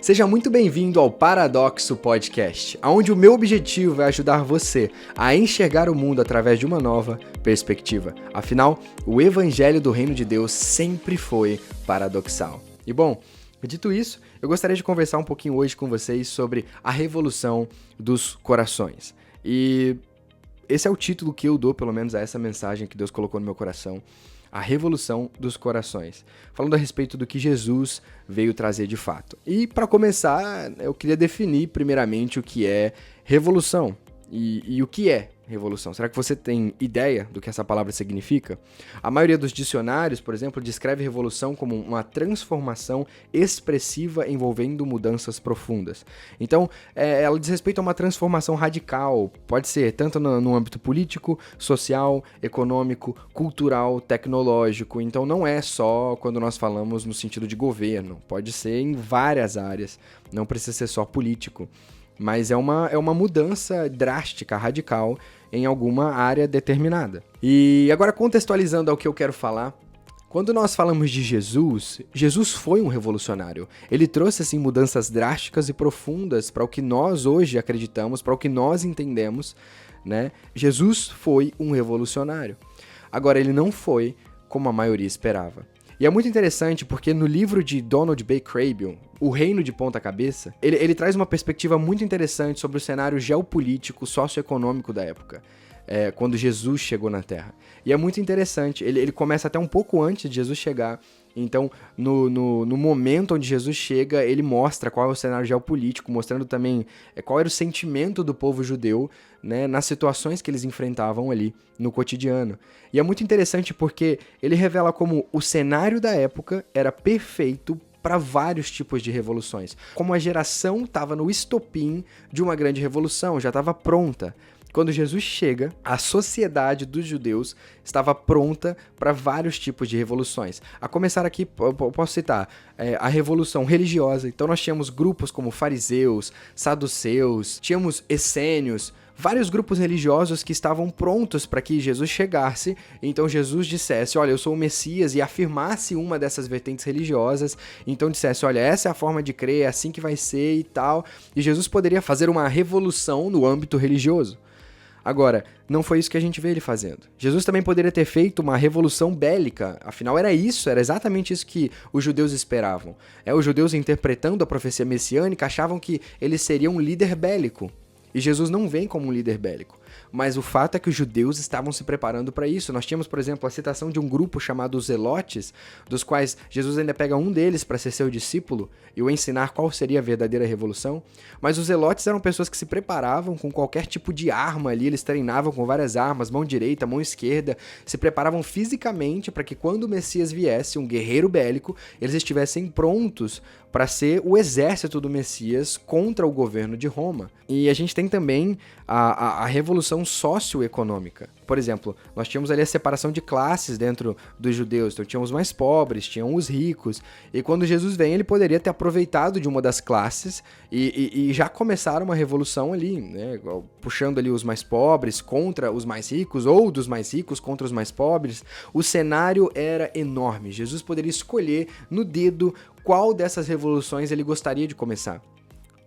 Seja muito bem-vindo ao Paradoxo Podcast, onde o meu objetivo é ajudar você a enxergar o mundo através de uma nova perspectiva. Afinal, o Evangelho do Reino de Deus sempre foi paradoxal. E bom, dito isso, eu gostaria de conversar um pouquinho hoje com vocês sobre a revolução dos corações. E esse é o título que eu dou, pelo menos, a essa mensagem que Deus colocou no meu coração. A revolução dos corações, falando a respeito do que Jesus veio trazer de fato. E para começar, eu queria definir primeiramente o que é revolução e o que é revolução. Será que você tem ideia do que essa palavra significa? A maioria dos dicionários, por exemplo, descreve revolução como uma transformação expressiva envolvendo mudanças profundas. Então, ela diz respeito a uma transformação radical, pode ser tanto no âmbito político, social, econômico, cultural, tecnológico. Então, não é só quando nós falamos no sentido de governo, pode ser em várias áreas, não precisa ser só político. Mas é uma mudança drástica, radical, em alguma área determinada. E agora, contextualizando ao que eu quero falar, quando nós falamos de Jesus, Jesus foi um revolucionário. Ele trouxe, assim, mudanças drásticas e profundas para o que nós hoje acreditamos, para o que nós entendemos, né? Jesus foi um revolucionário. Agora, ele não foi como a maioria esperava. E é muito interessante porque no livro de Donald B. Crabbe, O Reino de Ponta Cabeça, ele traz uma perspectiva muito interessante sobre o cenário geopolítico, socioeconômico da época, quando Jesus chegou na Terra. E é muito interessante, ele começa até um pouco antes de Jesus chegar. Então, no momento onde Jesus chega, ele mostra qual é o cenário geopolítico, mostrando também qual era o sentimento do povo judeu, né, nas situações que eles enfrentavam ali no cotidiano. E é muito interessante porque ele revela como o cenário da época era perfeito para vários tipos de revoluções. Como a geração estava no estopim de uma grande revolução, já estava pronta. Quando Jesus chega, a sociedade dos judeus estava pronta para vários tipos de revoluções. A começar aqui, eu posso citar a revolução religiosa. Então nós tínhamos grupos como fariseus, saduceus, tínhamos essênios, vários grupos religiosos que estavam prontos para que Jesus chegasse. Então Jesus dissesse, olha, eu sou o Messias, e afirmasse uma dessas vertentes religiosas. Então dissesse, olha, essa é a forma de crer, é assim que vai ser e tal. E Jesus poderia fazer uma revolução no âmbito religioso. Agora, não foi isso que a gente vê ele fazendo. Jesus também poderia ter feito uma revolução bélica, afinal era exatamente isso que os judeus esperavam. Os judeus, interpretando a profecia messiânica, achavam que ele seria um líder bélico. E Jesus não vem como um líder bélico. Mas o fato é que os judeus estavam se preparando para isso. Nós tínhamos, por exemplo, a citação de um grupo chamado os Zelotes, dos quais Jesus ainda pega um deles para ser seu discípulo e o ensinar qual seria a verdadeira revolução. Mas os Zelotes eram pessoas que se preparavam com qualquer tipo de arma ali, eles treinavam com várias armas, mão direita, mão esquerda, se preparavam fisicamente para que quando o Messias viesse, um guerreiro bélico, eles estivessem prontos para ser o exército do Messias contra o governo de Roma. E a gente tem também a revolução socioeconômica. Por exemplo, nós tínhamos ali a separação de classes dentro dos judeus. Então tinham os mais pobres, tinham os ricos. E quando Jesus vem, ele poderia ter aproveitado de uma das classes e já começaram uma revolução ali, né? Puxando ali os mais pobres contra os mais ricos, ou dos mais ricos contra os mais pobres. O cenário era enorme. Jesus poderia escolher no dedo qual dessas revoluções ele gostaria de começar.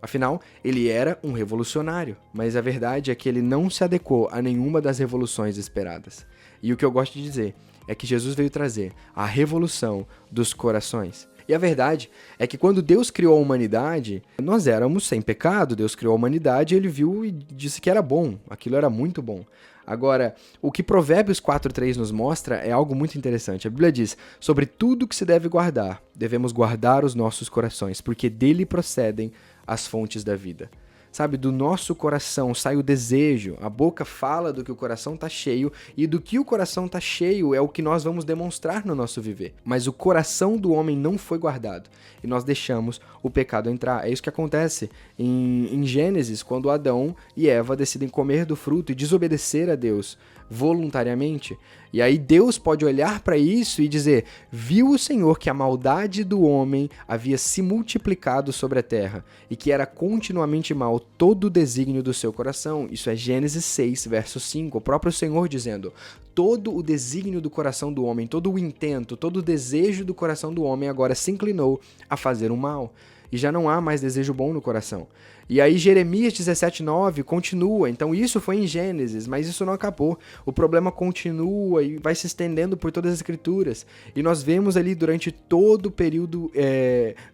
Afinal, ele era um revolucionário, mas a verdade é que ele não se adequou a nenhuma das revoluções esperadas. E o que eu gosto de dizer é que Jesus veio trazer a revolução dos corações. E a verdade é que quando Deus criou a humanidade, nós éramos sem pecado. Deus criou a humanidade, ele viu e disse que era bom, aquilo era muito bom. Agora, o que Provérbios 4:3 nos mostra é algo muito interessante. A Bíblia diz, sobre tudo que se deve guardar, devemos guardar os nossos corações, porque dele procedem as fontes da vida. Sabe, do nosso coração sai o desejo, a boca fala do que o coração tá cheio, e do que o coração tá cheio é o que nós vamos demonstrar no nosso viver. Mas o coração do homem não foi guardado, e nós deixamos o pecado entrar. É isso que acontece em Gênesis, quando Adão e Eva decidem comer do fruto e desobedecer a Deus voluntariamente. E aí Deus pode olhar para isso e dizer, viu o Senhor que a maldade do homem havia se multiplicado sobre a terra e que era continuamente mal todo o desígnio do seu coração. Isso é Gênesis 6, verso 5, o próprio Senhor dizendo, todo o desígnio do coração do homem, todo o intento, todo o desejo do coração do homem agora se inclinou a fazer o mal. e já não há mais desejo bom no coração. E aí Jeremias 17:9 continua, então isso foi em Gênesis, mas isso não acabou. O problema continua e vai se estendendo por todas as escrituras. E nós vemos ali durante todo o período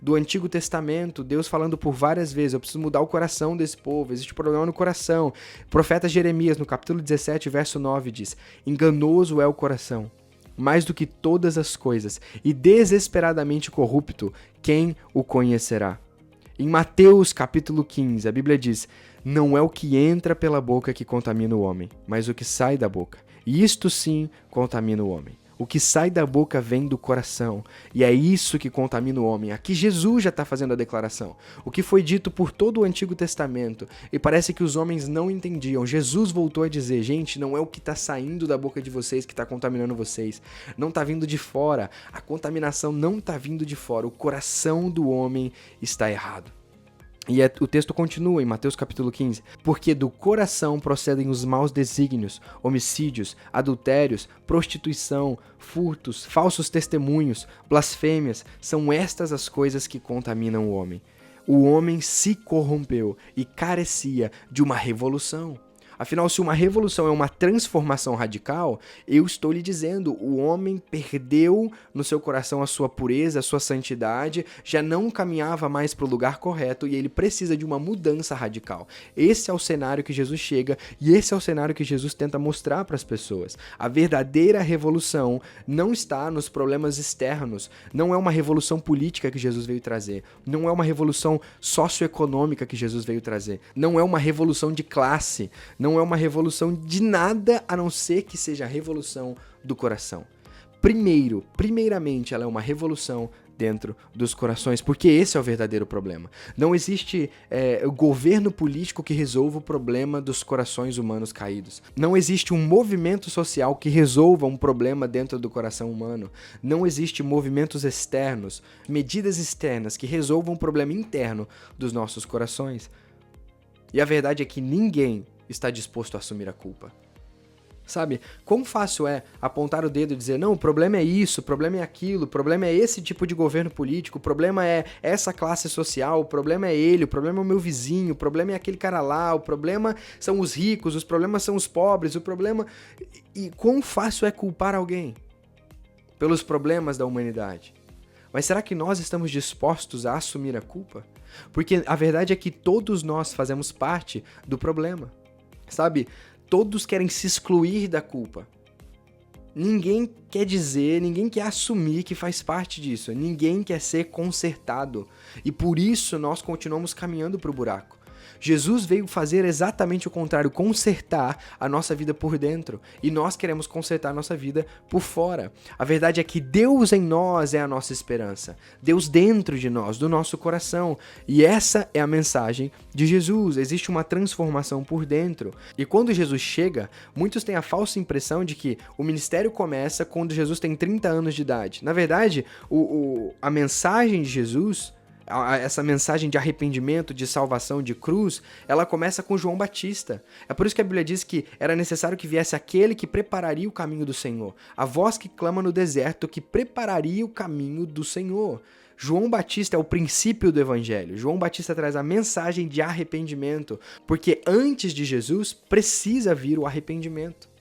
do Antigo Testamento, Deus falando por várias vezes, eu preciso mudar o coração desse povo, existe problema no coração. O profeta Jeremias, no capítulo 17, verso 9, diz: enganoso é o coração, mais do que todas as coisas, e desesperadamente corrupto, quem o conhecerá? Em Mateus capítulo 15, a Bíblia diz: não é o que entra pela boca que contamina o homem, mas o que sai da boca. E isto sim contamina o homem. O que sai da boca vem do coração, e é isso que contamina o homem. Aqui Jesus já está fazendo a declaração. O que foi dito por todo o Antigo Testamento, e parece que os homens não entendiam. Jesus voltou a dizer: gente, não é o que está saindo da boca de vocês que está contaminando vocês. Não está vindo de fora. A contaminação não está vindo de fora. O coração do homem está errado. E o texto continua em Mateus capítulo 15. Porque do coração procedem os maus desígnios, homicídios, adultérios, prostituição, furtos, falsos testemunhos, blasfêmias. São estas as coisas que contaminam o homem. O homem se corrompeu e carecia de uma revolução. Afinal, se uma revolução é uma transformação radical, eu estou lhe dizendo, o homem perdeu no seu coração a sua pureza, a sua santidade, já não caminhava mais para o lugar correto e ele precisa de uma mudança radical. Esse é o cenário que Jesus chega e esse é o cenário que Jesus tenta mostrar para as pessoas. A verdadeira revolução não está nos problemas externos, não é uma revolução política que Jesus veio trazer, não é uma revolução socioeconômica que Jesus veio trazer, não é uma revolução de classe, não é uma revolução de nada a não ser que seja a revolução do coração. Primeiramente, ela é uma revolução dentro dos corações, porque esse é o verdadeiro problema. Não existe o governo político que resolva o problema dos corações humanos caídos. Não existe um movimento social que resolva um problema dentro do coração humano. Não existe movimentos externos, medidas externas que resolvam um problema interno dos nossos corações. E a verdade é que ninguém está disposto a assumir a culpa. Sabe, quão fácil é apontar o dedo e dizer, não, o problema é isso, o problema é aquilo, o problema é esse tipo de governo político, o problema é essa classe social, o problema é ele, o problema é o meu vizinho, o problema é aquele cara lá, o problema são os ricos, os problemas são os pobres, o problema... E quão fácil é culpar alguém pelos problemas da humanidade? Mas será que nós estamos dispostos a assumir a culpa? Porque a verdade é que todos nós fazemos parte do problema. Sabe, todos querem se excluir da culpa. Ninguém quer dizer, ninguém quer assumir que faz parte disso. Ninguém quer ser consertado. E por isso nós continuamos caminhando para o buraco. Jesus veio fazer exatamente o contrário, consertar a nossa vida por dentro. E nós queremos consertar a nossa vida por fora. A verdade é que Deus em nós é a nossa esperança. Deus dentro de nós, do nosso coração. E essa é a mensagem de Jesus. Existe uma transformação por dentro. E quando Jesus chega, muitos têm a falsa impressão de que o ministério começa quando Jesus tem 30 anos de idade. Na verdade, a mensagem de Jesus... essa mensagem de arrependimento, de salvação, de cruz, ela começa com João Batista. É por isso que a Bíblia diz que era necessário que viesse aquele que prepararia o caminho do Senhor. A voz que clama no deserto, que prepararia o caminho do Senhor. João Batista é o princípio do Evangelho. João Batista traz a mensagem de arrependimento, porque antes de Jesus precisa vir o arrependimento.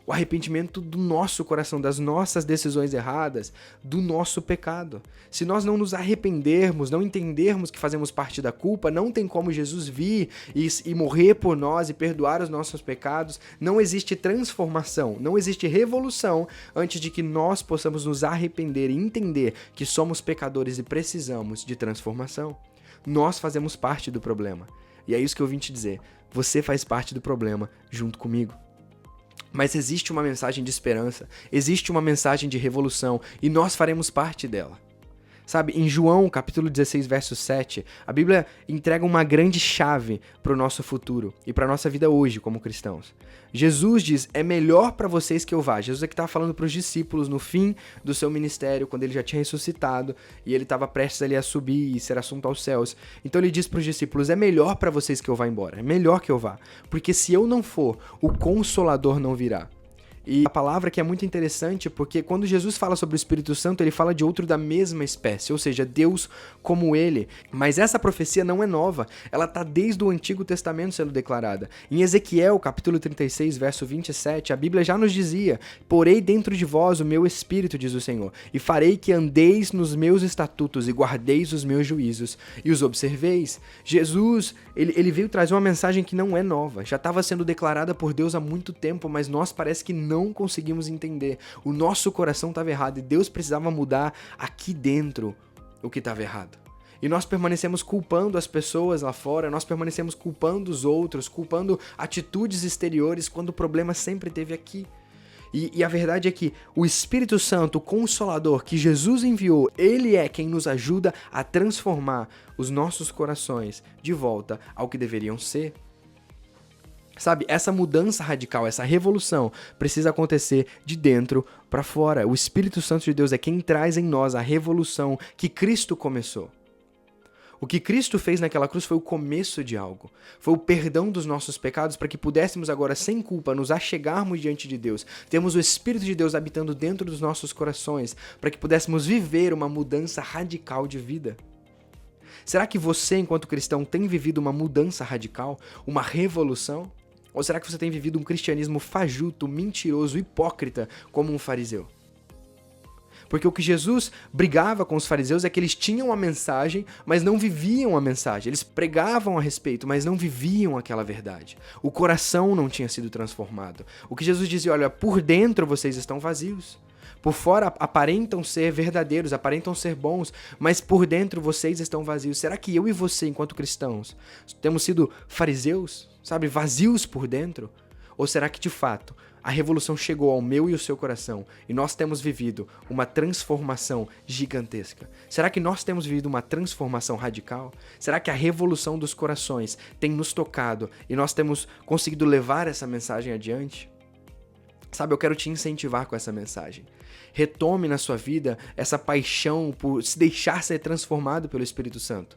O arrependimento do nosso coração, das nossas decisões erradas, do nosso pecado. Se nós não nos arrependermos, não entendermos que fazemos parte da culpa, não tem como Jesus vir e morrer por nós e perdoar os nossos pecados. Não existe transformação, não existe revolução antes de que nós possamos nos arrepender e entender que somos pecadores e precisamos de transformação. Nós fazemos parte do problema. E é isso que eu vim te dizer. Você faz parte do problema junto comigo. Mas existe uma mensagem de esperança, existe uma mensagem de revolução e nós faremos parte dela. Sabe, em João, capítulo 16, verso 7, a Bíblia entrega uma grande chave para o nosso futuro e para a nossa vida hoje como cristãos. Jesus diz, é melhor para vocês que eu vá. Jesus é que estava falando para os discípulos no fim do seu ministério, quando ele já tinha ressuscitado e ele estava prestes ali a subir e ser assunto aos céus. Então ele diz para os discípulos, é melhor para vocês que eu vá embora, é melhor que eu vá, porque se eu não for, o Consolador não virá. E a palavra que é muito interessante, porque quando Jesus fala sobre o Espírito Santo, ele fala de outro da mesma espécie, ou seja, Deus como ele. Mas essa profecia não é nova, ela está desde o Antigo Testamento sendo declarada. Em Ezequiel, capítulo 36, verso 27, a Bíblia já nos dizia: porei dentro de vós o meu Espírito, diz o Senhor, e farei que andeis nos meus estatutos e guardeis os meus juízos e os observeis. Jesus, ele veio trazer uma mensagem que não é nova, já estava sendo declarada por Deus há muito tempo, mas nós parece que não conseguimos entender. O nosso coração estava errado e Deus precisava mudar aqui dentro o que estava errado. E nós permanecemos culpando as pessoas lá fora, nós permanecemos culpando os outros, culpando atitudes exteriores, quando o problema sempre esteve aqui. E a verdade é que o Espírito Santo, o Consolador que Jesus enviou, ele é quem nos ajuda a transformar os nossos corações de volta ao que deveriam ser. Sabe, essa mudança radical, essa revolução precisa acontecer de dentro para fora. O Espírito Santo de Deus é quem traz em nós a revolução que Cristo começou. O que Cristo fez naquela cruz foi o começo de algo. Foi o perdão dos nossos pecados para que pudéssemos agora, sem culpa, nos achegarmos diante de Deus. Temos o Espírito de Deus habitando dentro dos nossos corações para que pudéssemos viver uma mudança radical de vida. Será que você, enquanto cristão, tem vivido uma mudança radical? Uma revolução? Ou será que você tem vivido um cristianismo fajuto, mentiroso, hipócrita, como um fariseu? Porque o que Jesus brigava com os fariseus é que eles tinham a mensagem, mas não viviam a mensagem. Eles pregavam a respeito, mas não viviam aquela verdade. O coração não tinha sido transformado. O que Jesus dizia, olha, por dentro vocês estão vazios. Por fora aparentam ser verdadeiros, aparentam ser bons, mas por dentro vocês estão vazios. Será que eu e você, enquanto cristãos, temos sido fariseus, sabe, vazios por dentro? Ou será que, de fato, a revolução chegou ao meu e ao seu coração e nós temos vivido uma transformação gigantesca? Será que nós temos vivido uma transformação radical? Será que a revolução dos corações tem nos tocado e nós temos conseguido levar essa mensagem adiante? Sabe, eu quero te incentivar com essa mensagem. Retome na sua vida essa paixão por se deixar ser transformado pelo Espírito Santo.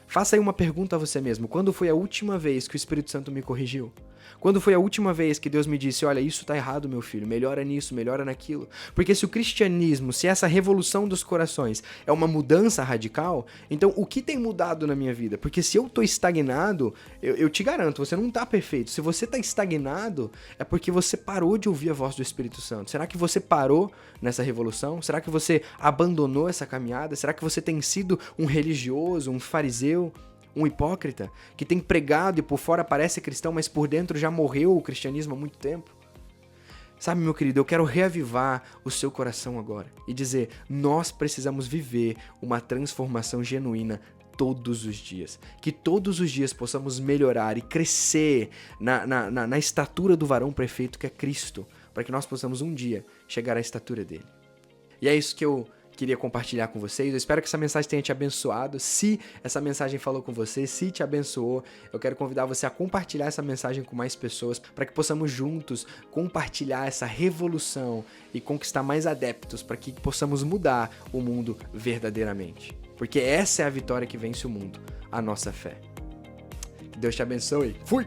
Faça aí uma pergunta a você mesmo. Quando foi a última vez que o Espírito Santo me corrigiu? Quando foi a última vez que Deus me disse, olha, isso tá errado, meu filho, melhora nisso, melhora naquilo? Porque se o cristianismo, se essa revolução dos corações é uma mudança radical, então o que tem mudado na minha vida? Porque se eu tô estagnado, eu te garanto, você não tá perfeito. Se você tá estagnado, é porque você parou de ouvir a voz do Espírito Santo. Será que você parou nessa revolução? Será que você abandonou essa caminhada? Será que você tem sido um religioso, um fariseu, um hipócrita, que tem pregado e por fora parece cristão, mas por dentro já morreu o cristianismo há muito tempo? Sabe, meu querido, eu quero reavivar o seu coração agora e dizer, nós precisamos viver uma transformação genuína todos os dias. Que todos os dias possamos melhorar e crescer na estatura do varão perfeito que é Cristo, para que nós possamos um dia chegar à estatura dele. E é isso que eu queria compartilhar com vocês. Eu espero que essa mensagem tenha te abençoado. Se essa mensagem falou com você, se te abençoou, eu quero convidar você a compartilhar essa mensagem com mais pessoas para que possamos juntos compartilhar essa revolução e conquistar mais adeptos para que possamos mudar o mundo verdadeiramente. Porque essa é a vitória que vence o mundo, a nossa fé. Que Deus te abençoe. Fui!